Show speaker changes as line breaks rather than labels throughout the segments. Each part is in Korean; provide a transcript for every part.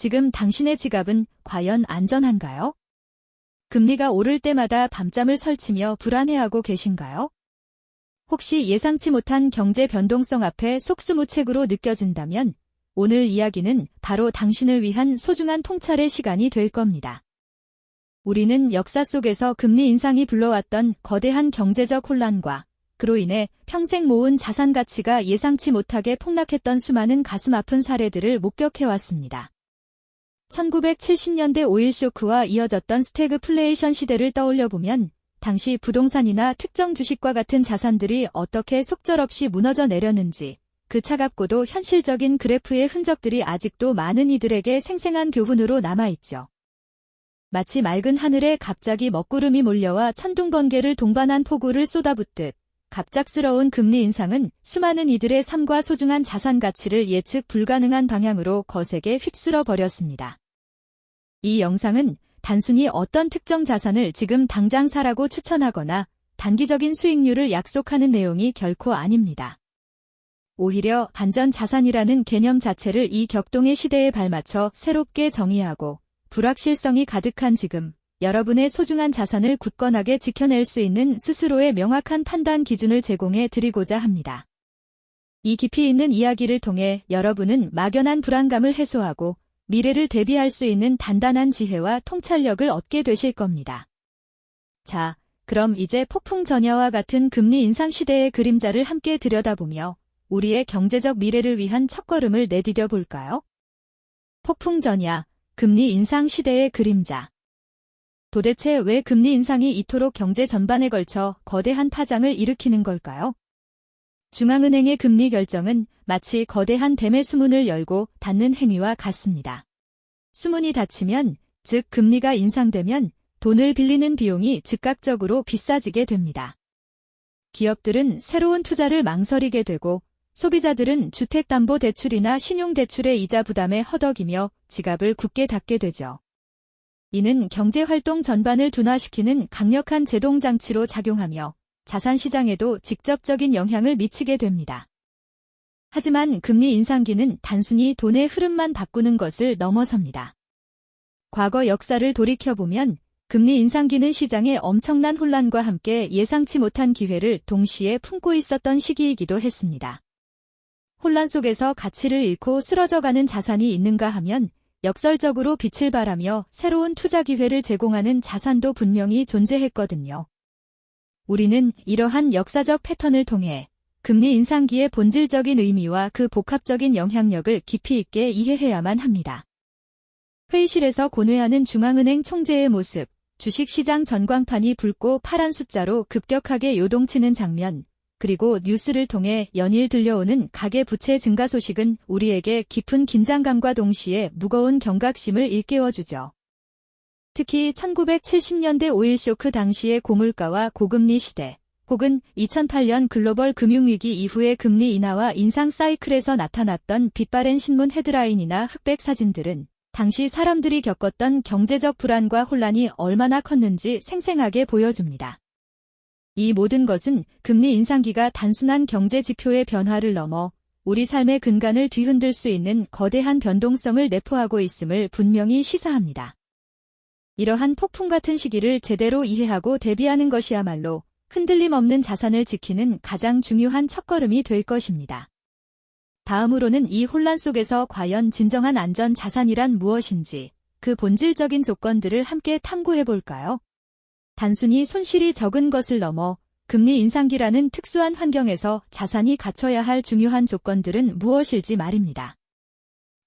지금 당신의 지갑은 과연 안전한가요? 금리가 오를 때마다 밤잠을 설치며 불안해하고 계신가요? 혹시 예상치 못한 경제 변동성 앞에 속수무책으로 느껴진다면 오늘 이야기는 바로 당신을 위한 소중한 통찰의 시간이 될 겁니다. 우리는 역사 속에서 금리 인상이 불러왔던 거대한 경제적 혼란과 그로 인해 평생 모은 자산 가치가 예상치 못하게 폭락했던 수많은 가슴 아픈 사례들을 목격해왔습니다. 1970년대 오일 쇼크와 이어졌던 스태그플레이션 시대를 떠올려보면 당시 부동산이나 특정 주식과 같은 자산들이 어떻게 속절없이 무너져 내렸는지 그 차갑고도 현실적인 그래프의 흔적들이 아직도 많은 이들에게 생생한 교훈으로 남아있죠. 마치 맑은 하늘에 갑자기 먹구름이 몰려와 천둥번개를 동반한 폭우를 쏟아붓듯 갑작스러운 금리 인상은 수많은 이들의 삶과 소중한 자산 가치를 예측 불가능한 방향으로 거세게 휩쓸어 버렸습니다. 이 영상은 단순히 어떤 특정 자산을 지금 당장 사라고 추천하거나 단기적인 수익률을 약속하는 내용이 결코 아닙니다. 오히려 안전자산이라는 개념 자체를 이 격동의 시대에 발맞춰 새롭게 정의하고 불확실성이 가득한 지금 여러분의 소중한 자산을 굳건하게 지켜낼 수 있는 스스로의 명확한 판단 기준을 제공해 드리고자 합니다. 이 깊이 있는 이야기를 통해 여러분은 막연한 불안감을 해소하고 미래를 대비할 수 있는 단단한 지혜와 통찰력을 얻게 되실 겁니다. 자, 그럼 이제 폭풍 전야와 같은 금리 인상 시대의 그림자를 함께 들여다보며 우리의 경제적 미래를 위한 첫걸음을 내디뎌 볼까요? 폭풍 전야, 금리 인상 시대의 그림자. 도대체 왜 금리 인상이 이토록 경제 전반에 걸쳐 거대한 파장을 일으키는 걸까요? 중앙은행의 금리 결정은 마치 거대한 댐의 수문을 열고 닫는 행위와 같습니다. 수문이 닫히면, 즉 금리가 인상되면 돈을 빌리는 비용이 즉각적으로 비싸지게 됩니다. 기업들은 새로운 투자를 망설이게 되고 소비자들은 주택담보대출이나 신용대출의 이자 부담에 허덕이며 지갑을 굳게 닫게 되죠. 이는 경제활동 전반을 둔화시키는 강력한 제동장치로 작용하며 자산시장에도 직접적인 영향을 미치게 됩니다. 하지만 금리 인상기는 단순히 돈의 흐름만 바꾸는 것을 넘어섭니다. 과거 역사를 돌이켜보면 금리 인상기는 시장의 엄청난 혼란과 함께 예상치 못한 기회를 동시에 품고 있었던 시기이기도 했습니다. 혼란 속에서 가치를 잃고 쓰러져가는 자산이 있는가 하면 역설적으로 빛을 발하며 새로운 투자 기회를 제공하는 자산도 분명히 존재했거든요. 우리는 이러한 역사적 패턴을 통해 금리 인상기의 본질적인 의미와 그 복합적인 영향력을 깊이 있게 이해해야만 합니다. 회의실에서 고뇌하는 중앙은행 총재의 모습, 주식시장 전광판이 붉고 파란 숫자로 급격하게 요동치는 장면, 그리고 뉴스를 통해 연일 들려오는 가계부채 증가 소식은 우리에게 깊은 긴장감과 동시에 무거운 경각심을 일깨워주죠. 특히 1970년대 오일 쇼크 당시의 고물가와 고금리 시대, 혹은 2008년 글로벌 금융위기 이후의 금리 인하와 인상 사이클에서 나타났던 빛바랜 신문 헤드라인이나 흑백 사진들은 당시 사람들이 겪었던 경제적 불안과 혼란이 얼마나 컸는지 생생하게 보여줍니다. 이 모든 것은 금리 인상기가 단순한 경제 지표의 변화를 넘어 우리 삶의 근간을 뒤흔들 수 있는 거대한 변동성을 내포하고 있음을 분명히 시사합니다. 이러한 폭풍 같은 시기를 제대로 이해하고 대비하는 것이야말로 흔들림 없는 자산을 지키는 가장 중요한 첫걸음이 될 것입니다. 다음으로는 이 혼란 속에서 과연 진정한 안전 자산이란 무엇인지, 그 본질적인 조건들을 함께 탐구해 볼까요? 단순히 손실이 적은 것을 넘어 금리 인상기라는 특수한 환경에서 자산이 갖춰야 할 중요한 조건들은 무엇일지 말입니다.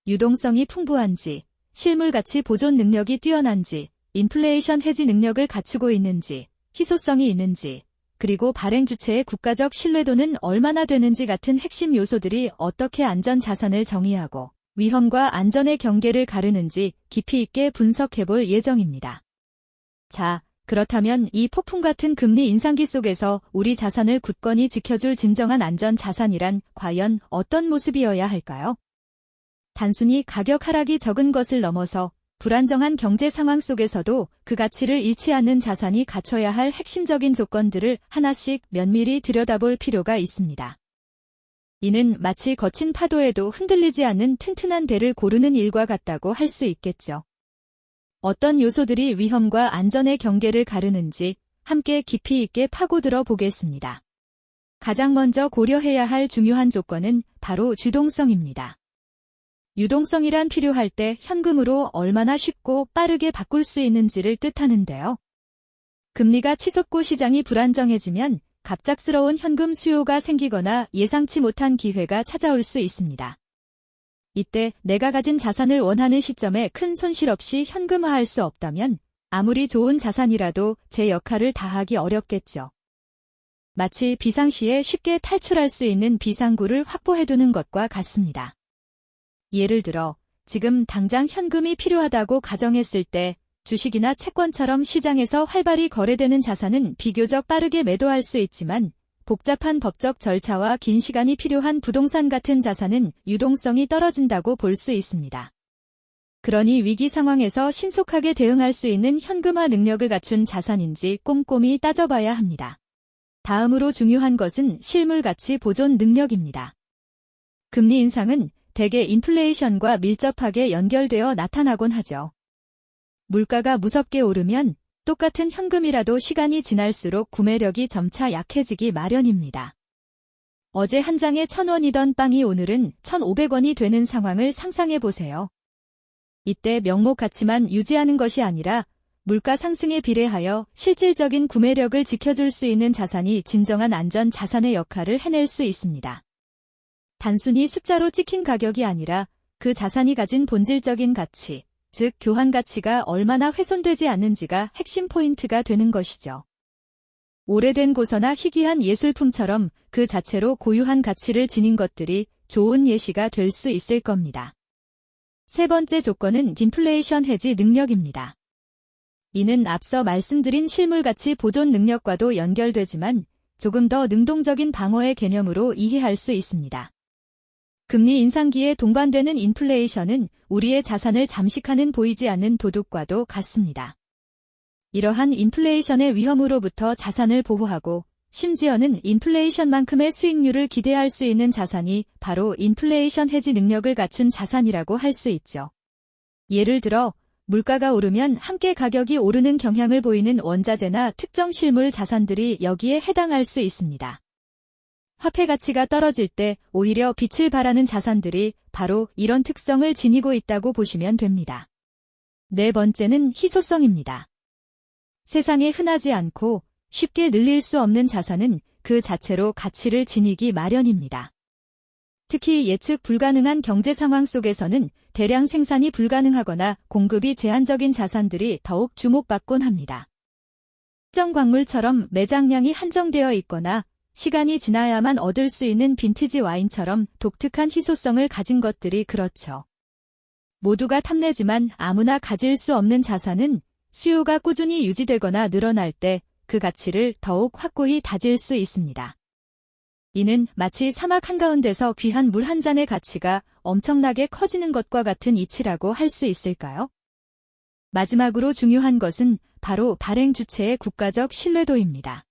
유동성이 풍부한지, 실물가치 보존 능력이 뛰어난지, 인플레이션 해지 능력을 갖추고 있는지, 희소성이 있는지, 그리고 발행 주체의 국가적 신뢰도는 얼마나 되는지 같은 핵심 요소들이 어떻게 안전 자산을 정의하고 위험과 안전의 경계를 가르는지 깊이 있게 분석해 볼 예정입니다. 자, 그렇다면 이 폭풍 같은 금리 인상기 속에서 우리 자산을 굳건히 지켜줄 진정한 안전 자산이란 과연 어떤 모습이어야 할까요? 단순히 가격 하락이 적은 것을 넘어서 불안정한 경제 상황 속에서도 그 가치를 잃지 않는 자산이 갖춰야 할 핵심적인 조건들을 하나씩 면밀히 들여다볼 필요가 있습니다. 이는 마치 거친 파도에도 흔들리지 않는 튼튼한 배를 고르는 일과 같다고 할 수 있겠죠. 어떤 요소들이 위험과 안전의 경계를 가르는지 함께 깊이 있게 파고들어 보겠습니다. 가장 먼저 고려해야 할 중요한 조건은 바로 주동성입니다. 유동성이란 필요할 때 현금으로 얼마나 쉽고 빠르게 바꿀 수 있는지를 뜻하는데요. 금리가 치솟고 시장이 불안정해지면 갑작스러운 현금 수요가 생기거나 예상치 못한 기회가 찾아올 수 있습니다. 이때 내가 가진 자산을 원하는 시점에 큰 손실 없이 현금화할 수 없다면 아무리 좋은 자산이라도 제 역할을 다하기 어렵겠죠. 마치 비상시에 쉽게 탈출할 수 있는 비상구를 확보해두는 것과 같습니다. 예를 들어 지금 당장 현금이 필요하다고 가정했을 때 주식이나 채권처럼 시장에서 활발히 거래되는 자산은 비교적 빠르게 매도할 수 있지만 복잡한 법적 절차와 긴 시간이 필요한 부동산 같은 자산은 유동성이 떨어진다고 볼 수 있습니다. 그러니 위기 상황에서 신속하게 대응할 수 있는 현금화 능력을 갖춘 자산인지 꼼꼼히 따져봐야 합니다. 다음으로 중요한 것은 실물 가치 보존 능력입니다. 금리 인상은 대개 인플레이션과 밀접하게 연결되어 나타나곤 하죠. 물가가 무섭게 오르면 똑같은 현금이라도 시간이 지날수록 구매력이 점차 약해지기 마련입니다. 어제 한 장에 1,000원이던 빵이 오늘은 1,500원이 되는 상황을 상상해 보세요. 이때 명목 가치만 유지하는 것이 아니라 물가 상승에 비례하여 실질적인 구매력을 지켜줄 수 있는 자산이 진정한 안전 자산의 역할을 해낼 수 있습니다. 단순히 숫자로 찍힌 가격이 아니라 그 자산이 가진 본질적인 가치, 즉 교환 가치가 얼마나 훼손되지 않는지가 핵심 포인트가 되는 것이죠. 오래된 고서나 희귀한 예술품처럼 그 자체로 고유한 가치를 지닌 것들이 좋은 예시가 될 수 있을 겁니다. 세 번째 조건은 인플레이션 해지 능력입니다. 이는 앞서 말씀드린 실물 가치 보존 능력과도 연결되지만 조금 더 능동적인 방어의 개념으로 이해할 수 있습니다. 금리 인상기에 동반되는 인플레이션은 우리의 자산을 잠식하는 보이지 않는 도둑과도 같습니다. 이러한 인플레이션의 위험으로부터 자산을 보호하고 심지어는 인플레이션만큼의 수익률을 기대할 수 있는 자산이 바로 인플레이션 해지 능력을 갖춘 자산이라고 할 수 있죠. 예를 들어 물가가 오르면 함께 가격이 오르는 경향을 보이는 원자재나 특정 실물 자산들이 여기에 해당할 수 있습니다. 화폐 가치가 떨어질 때 오히려 빛을 발하는 자산들이 바로 이런 특성을 지니고 있다고 보시면 됩니다. 네 번째는 희소성입니다. 세상에 흔하지 않고 쉽게 늘릴 수 없는 자산은 그 자체로 가치를 지니기 마련입니다. 특히 예측 불가능한 경제 상황 속에서는 대량 생산이 불가능하거나 공급이 제한적인 자산들이 더욱 주목받곤 합니다. 특정 광물처럼 매장량이 한정되어 있거나 시간이 지나야만 얻을 수 있는 빈티지 와인처럼 독특한 희소성을 가진 것들이 그렇죠. 모두가 탐내지만 아무나 가질 수 없는 자산은 수요가 꾸준히 유지되거나 늘어날 때 그 가치를 더욱 확고히 다질 수 있습니다. 이는 마치 사막 한가운데서 귀한 물 한 잔의 가치가 엄청나게 커지는 것과 같은 이치라고 할 수 있을까요? 마지막으로 중요한 것은 바로 발행 주체의 국가적 신뢰도입니다.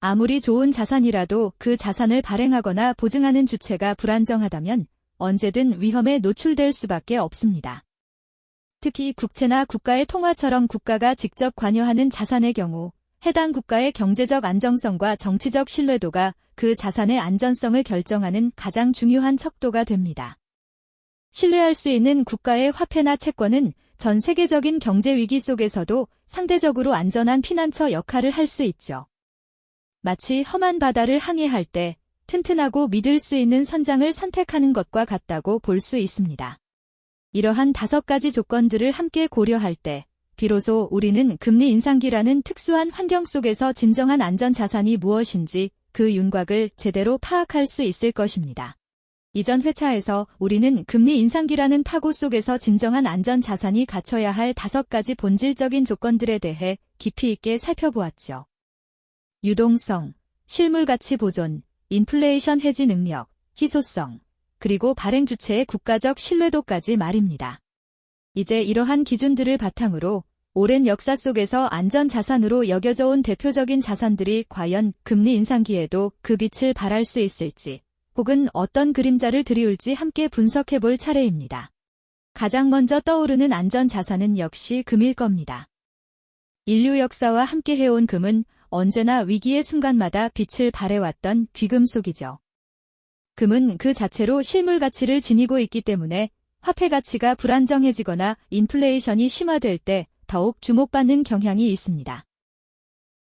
아무리 좋은 자산이라도 그 자산을 발행하거나 보증하는 주체가 불안정하다면 언제든 위험에 노출될 수밖에 없습니다. 특히 국채나 국가의 통화처럼 국가가 직접 관여하는 자산의 경우 해당 국가의 경제적 안정성과 정치적 신뢰도가 그 자산의 안전성을 결정하는 가장 중요한 척도가 됩니다. 신뢰할 수 있는 국가의 화폐나 채권은 전 세계적인 경제 위기 속에서도 상대적으로 안전한 피난처 역할을 할 수 있죠. 마치 험한 바다를 항해할 때 튼튼하고 믿을 수 있는 선장을 선택하는 것과 같다고 볼 수 있습니다. 이러한 5가지 조건들을 함께 고려할 때 비로소 우리는 금리 인상기라는 특수한 환경 속에서 진정한 안전 자산이 무엇인지 그 윤곽을 제대로 파악할 수 있을 것입니다. 이전 회차에서 우리는 금리 인상기라는 파고 속에서 진정한 안전 자산이 갖춰야 할 5가지 본질적인 조건들에 대해 깊이 있게 살펴보았죠. 유동성, 실물 가치 보존, 인플레이션 해지 능력, 희소성, 그리고 발행 주체의 국가적 신뢰도까지 말입니다. 이제 이러한 기준들을 바탕으로 오랜 역사 속에서 안전 자산으로 여겨져 온 대표적인 자산들이 과연 금리 인상기에도 그 빛을 발할 수 있을지 혹은 어떤 그림자를 들이올지 함께 분석해 볼 차례입니다. 가장 먼저 떠오르는 안전자산은 역시 금일 겁니다. 인류 역사와 함께 해온 금은 언제나 위기의 순간마다 빛을 발해왔던 귀금속이죠. 금은 그 자체로 실물 가치를 지니고 있기 때문에 화폐 가치가 불안정해지거나 인플레이션이 심화될 때 더욱 주목받는 경향이 있습니다.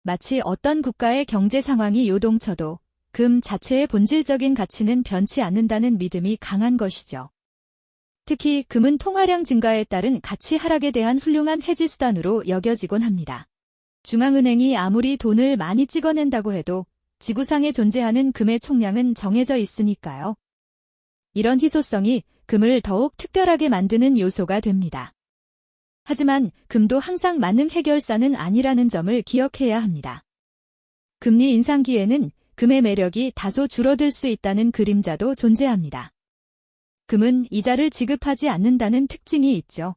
마치 어떤 국가의 경제 상황이 요동쳐도 금 자체의 본질적인 가치는 변치 않는다는 믿음이 강한 것이죠. 특히 금은 통화량 증가에 따른 가치 하락에 대한 훌륭한 해지 수단으로 여겨지곤 합니다. 중앙은행이 아무리 돈을 많이 찍어낸다고 해도 지구상에 존재하는 금의 총량은 정해져 있으니까요. 이런 희소성이 금을 더욱 특별하게 만드는 요소가 됩니다. 하지만 금도 항상 만능 해결사는 아니라는 점을 기억해야 합니다. 금리 인상기에는 금의 매력이 다소 줄어들 수 있다는 그림자도 존재합니다. 금은 이자를 지급하지 않는다는 특징이 있죠.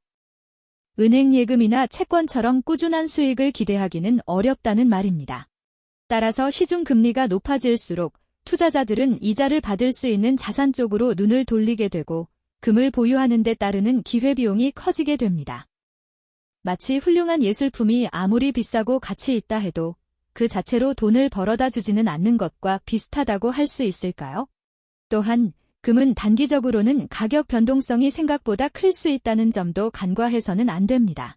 은행 예금이나 채권처럼 꾸준한 수익을 기대하기는 어렵다는 말입니다. 따라서 시중 금리가 높아질수록 투자자들은 이자를 받을 수 있는 자산 쪽으로 눈을 돌리게 되고 금을 보유하는 데 따르는 기회비용이 커지게 됩니다. 마치 훌륭한 예술품이 아무리 비싸고 가치 있다 해도 그 자체로 돈을 벌어다 주지는 않는 것과 비슷하다고 할 수 있을까요? 또한 금은 단기적으로는 가격 변동성이 생각보다 클 수 있다는 점도 간과해서는 안 됩니다.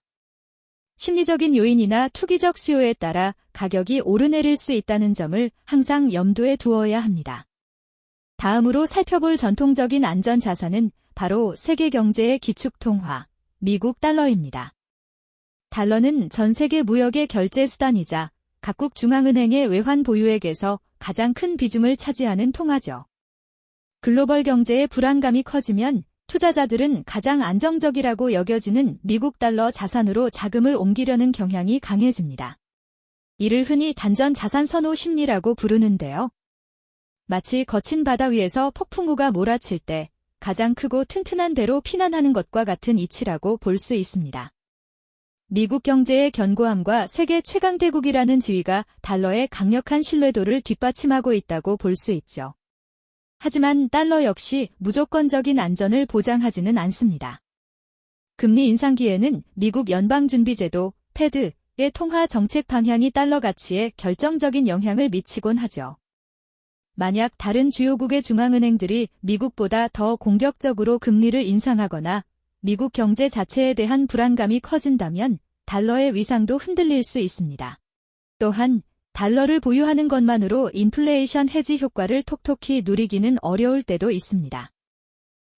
심리적인 요인이나 투기적 수요에 따라 가격이 오르내릴 수 있다는 점을 항상 염두에 두어야 합니다. 다음으로 살펴볼 전통적인 안전자산은 바로 세계 경제의 기축통화, 미국 달러입니다. 달러는 전 세계 무역의 결제 수단이자 각국 중앙은행의 외환 보유액에서 가장 큰 비중을 차지하는 통화죠. 글로벌 경제의 불안감이 커지면 투자자들은 가장 안정적이라고 여겨지는 미국 달러 자산으로 자금을 옮기려는 경향이 강해집니다. 이를 흔히 단전 자산 선호 심리라고 부르는데요. 마치 거친 바다 위에서 폭풍우가 몰아칠 때 가장 크고 튼튼한 배로 피난하는 것과 같은 이치라고 볼 수 있습니다. 미국 경제의 견고함과 세계 최강대국이라는 지위가 달러의 강력한 신뢰도를 뒷받침하고 있다고 볼 수 있죠. 하지만 달러 역시 무조건적인 안전을 보장하지는 않습니다. 금리 인상기에는 미국 연방준비제도, 패드의 통화 정책 방향이 달러 가치에 결정적인 영향을 미치곤 하죠. 만약 다른 주요국의 중앙은행들이 미국보다 더 공격적으로 금리를 인상하거나 미국 경제 자체에 대한 불안감이 커진다면 달러의 위상도 흔들릴 수 있습니다. 또한 달러를 보유하는 것만으로 인플레이션 해지 효과를 톡톡히 누리기는 어려울 때도 있습니다.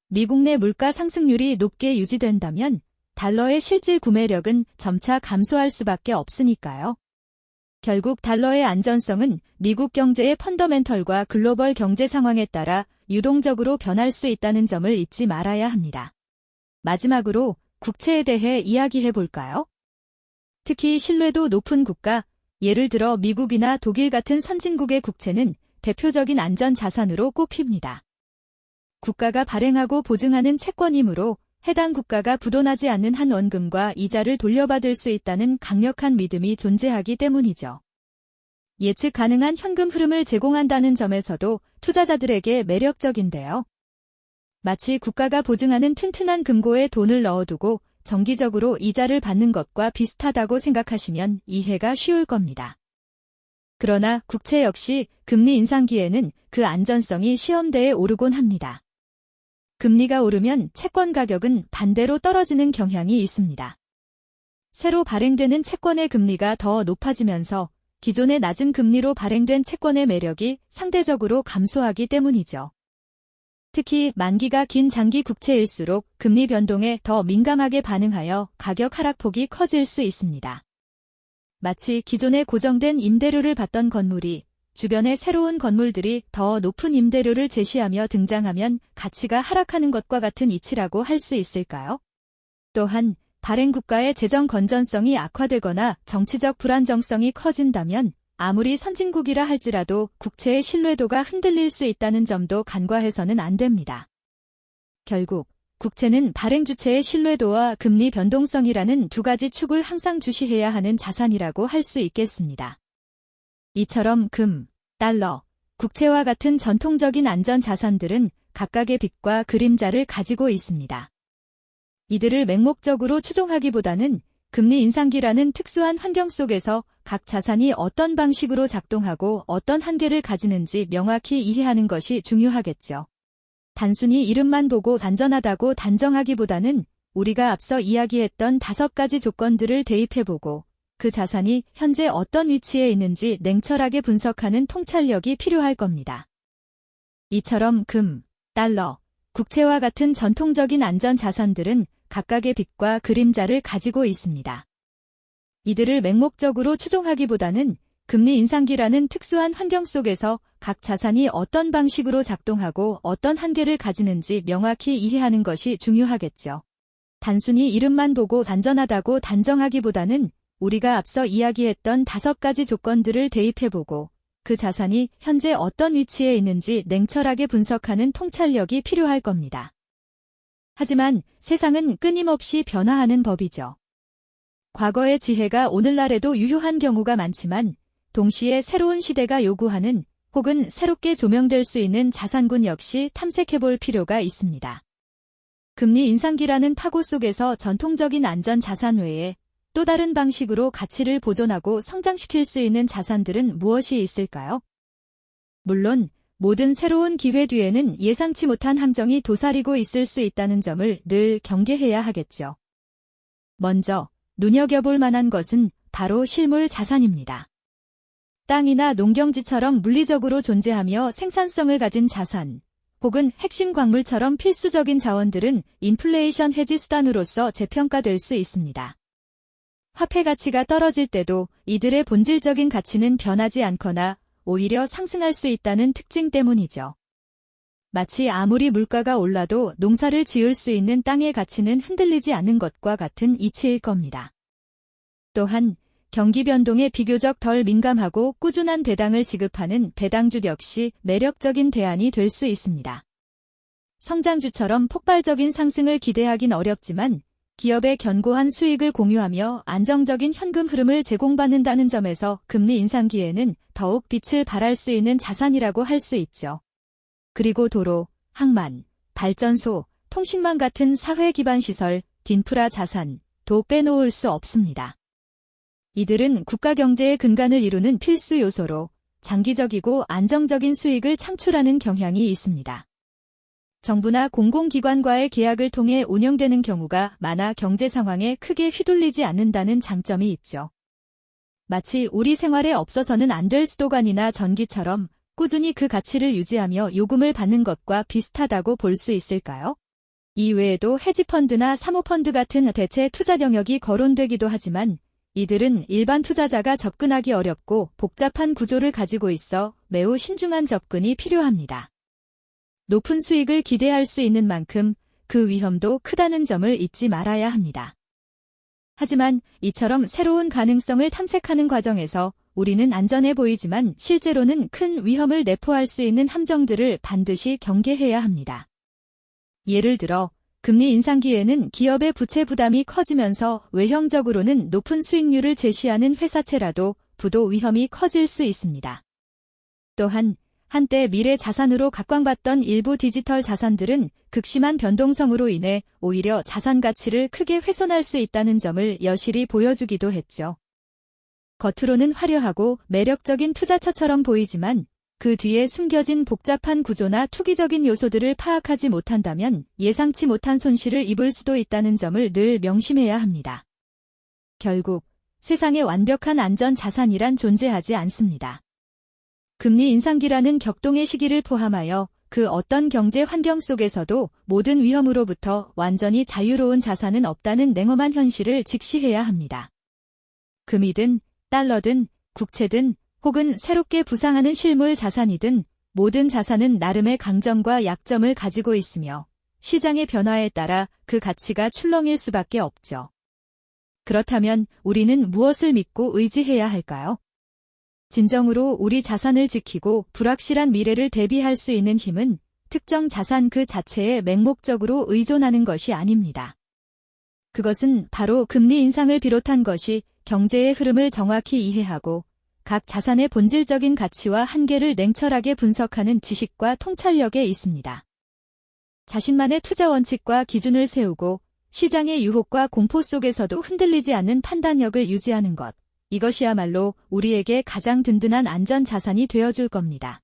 미국 내 물가 상승률이 높게 유지된다면 달러의 실질 구매력은 점차 감소할 수밖에 없으니까요. 결국 달러의 안전성은 미국 경제의 펀더멘털과 글로벌 경제 상황에 따라 유동적으로 변할 수 있다는 점을 잊지 말아야 합니다. 마지막으로 국채에 대해 이야기해 볼까요? 특히 신뢰도 높은 국가, 예를 들어 미국이나 독일 같은 선진국의 국채는 대표적인 안전자산으로 꼽힙니다. 국가가 발행하고 보증하는 채권이므로 해당 국가가 부도나지 않는 한 원금과 이자를 돌려받을 수 있다는 강력한 믿음이 존재하기 때문이죠. 예측 가능한 현금 흐름을 제공한다는 점에서도 투자자들에게 매력적인데요. 마치 국가가 보증하는 튼튼한 금고에 돈을 넣어두고 정기적으로 이자를 받는 것과 비슷하다고 생각하시면 이해가 쉬울 겁니다. 그러나 국채 역시 금리 인상기에는 그 안전성이 시험대에 오르곤 합니다. 금리가 오르면 채권 가격은 반대로 떨어지는 경향이 있습니다. 새로 발행되는 채권의 금리가 더 높아지면서 기존의 낮은 금리로 발행된 채권의 매력이 상대적으로 감소하기 때문이죠. 특히 만기가 긴 장기 국채일수록 금리 변동에 더 민감하게 반응하여 가격 하락폭이 커질 수 있습니다. 마치 기존에 고정된 임대료를 받던 건물이 주변의 새로운 건물들이 더 높은 임대료를 제시하며 등장하면 가치가 하락하는 것과 같은 이치라고 할 수 있을까요? 또한 발행 국가의 재정 건전성이 악화되거나 정치적 불안정성이 커진다면 아무리 선진국이라 할지라도 국채의 신뢰도가 흔들릴 수 있다는 점도 간과해서는 안 됩니다. 결국 국채는 발행 주체의 신뢰도와 금리 변동성이라는 두 가지 축을 항상 주시해야 하는 자산이라고 할 수 있겠습니다. 이처럼 금, 달러, 국채와 같은 전통적인 안전자산들은 각각의 빛과 그림자를 가지고 있습니다. 이들을 맹목적으로 추종하기보다는 금리 인상기라는 특수한 환경 속에서 각 자산이 어떤 방식으로 작동하고 어떤 한계를 가지는지 명확히 이해하는 것이 중요하겠죠. 단순히 이름만 보고 안전하다고 단정하기보다는 우리가 앞서 이야기했던 5가지 조건들을 대입해보고 그 자산이 현재 어떤 위치에 있는지 냉철하게 분석하는 통찰력이 필요할 겁니다. 이처럼 금, 달러, 국채와 같은 전통적인 안전자산들은 각각의 빛과 그림자를 가지고 있습니다. 이들을 맹목적으로 추종하기보다는 금리 인상기라는 특수한 환경 속에서 각 자산이 어떤 방식으로 작동하고 어떤 한계를 가지는지 명확히 이해하는 것이 중요하겠죠. 단순히 이름만 보고 안전하다고 단정하기보다는 우리가 앞서 이야기했던 5가지 조건들을 대입해보고 그 자산이 현재 어떤 위치에 있는지 냉철하게 분석하는 통찰력이 필요할 겁니다. 하지만 세상은 끊임없이 변화하는 법이죠. 과거의 지혜가 오늘날에도 유효한 경우가 많지만 동시에 새로운 시대가 요구하는 혹은 새롭게 조명될 수 있는 자산군 역시 탐색해볼 필요가 있습니다. 금리 인상기라는 파고 속에서 전통적인 안전 자산 외에 또 다른 방식으로 가치를 보존하고 성장시킬 수 있는 자산들은 무엇이 있을까요? 물론 모든 새로운 기회 뒤에는 예상치 못한 함정이 도사리고 있을 수 있다는 점을 늘 경계해야 하겠죠. 먼저 눈여겨볼 만한 것은 바로 실물 자산입니다. 땅이나 농경지처럼 물리적으로 존재하며 생산성을 가진 자산, 혹은 핵심 광물처럼 필수적인 자원들은 인플레이션 해지 수단으로서 재평가될 수 있습니다. 화폐 가치가 떨어질 때도 이들의 본질적인 가치는 변하지 않거나 오히려 상승할 수 있다는 특징 때문이죠. 마치 아무리 물가가 올라도 농사를 지을 수 있는 땅의 가치는 흔들리지 않는 것과 같은 이치일 겁니다. 또한 경기 변동에 비교적 덜 민감하고 꾸준한 배당을 지급하는 배당주 역시 매력적인 대안이 될 수 있습니다. 성장주처럼 폭발적인 상승을 기대하긴 어렵지만 기업의 견고한 수익을 공유하며 안정적인 현금 흐름을 제공받는다는 점에서 금리 인상기에는 더욱 빛을 발할 수 있는 자산이라고 할 수 있죠. 그리고 도로, 항만, 발전소, 통신망 같은 사회 기반 시설, 인프라 자산도 빼놓을 수 없습니다. 이들은 국가 경제의 근간을 이루는 필수 요소로 장기적이고 안정적인 수익을 창출하는 경향이 있습니다. 정부나 공공기관과의 계약을 통해 운영되는 경우가 많아 경제 상황에 크게 휘둘리지 않는다는 장점이 있죠. 마치 우리 생활에 없어서는 안 될 수도관이나 전기처럼 꾸준히 그 가치를 유지하며 요금을 받는 것과 비슷하다고 볼 수 있을까요? 이 외에도 헤지펀드나 사모펀드 같은 대체 투자 영역이 거론되기도 하지만 이들은 일반 투자자가 접근하기 어렵고 복잡한 구조를 가지고 있어 매우 신중한 접근이 필요합니다. 높은 수익을 기대할 수 있는 만큼 그 위험도 크다는 점을 잊지 말아야 합니다. 하지만 이처럼 새로운 가능성을 탐색하는 과정에서 우리는 안전해 보이지만 실제로는 큰 위험을 내포할 수 있는 함정들을 반드시 경계해야 합니다. 예를 들어 금리 인상기에는 기업의 부채 부담이 커지면서 외형적으로는 높은 수익률을 제시하는 회사채라도 부도 위험이 커질 수 있습니다. 또한 한때 미래 자산으로 각광받던 일부 디지털 자산들은 극심한 변동성으로 인해 오히려 자산 가치를 크게 훼손할 수 있다는 점을 여실히 보여주기도 했죠. 겉으로는 화려하고 매력적인 투자처처럼 보이지만 그 뒤에 숨겨진 복잡한 구조나 투기적인 요소들을 파악하지 못한다면 예상치 못한 손실을 입을 수도 있다는 점을 늘 명심해야 합니다. 결국 세상에 완벽한 안전 자산이란 존재하지 않습니다. 금리 인상기라는 격동의 시기를 포함하여 그 어떤 경제 환경 속에서도 모든 위험으로부터 완전히 자유로운 자산은 없다는 냉엄한 현실을 직시해야 합니다. 금이든 달러든 국채든 혹은 새롭게 부상하는 실물 자산이든 모든 자산은 나름의 강점과 약점을 가지고 있으며 시장의 변화에 따라 그 가치가 출렁일 수밖에 없죠. 그렇다면 우리는 무엇을 믿고 의지해야 할까요? 진정으로 우리 자산을 지키고 불확실한 미래를 대비할 수 있는 힘은 특정 자산 그 자체에 맹목적으로 의존하는 것이 아닙니다. 그것은 바로 금리 인상을 비롯한 것이 경제의 흐름을 정확히 이해하고 각 자산의 본질적인 가치와 한계를 냉철하게 분석하는 지식과 통찰력에 있습니다. 자신만의 투자 원칙과 기준을 세우고 시장의 유혹과 공포 속에서도 흔들리지 않는 판단력을 유지하는 것. 이것이야말로 우리에게 가장 든든한 안전 자산이 되어줄 겁니다.